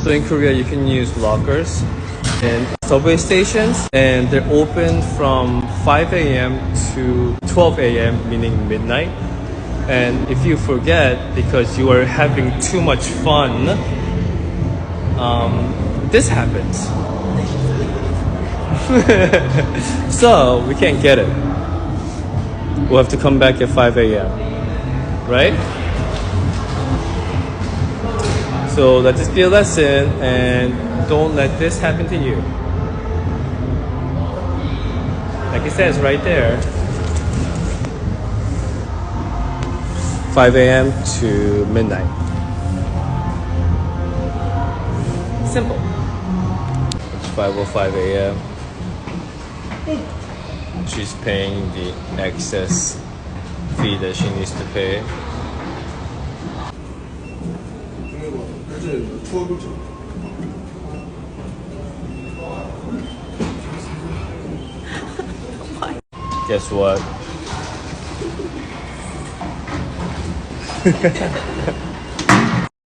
So in Korea, you can use lockers in subway stations, and they're open from 5 a.m. to 12 a.m., meaning midnight. And if you forget because you are having too much fun, this happens. So we can't get it. We'll have to come back at 5 a.m. Right? So let this be a lesson and don't let this happen to you. Like it says right there, 5 a.m. to midnight. Simple. It's 5:05 a.m. She's paying the excess fee that she needs to pay. Guess what?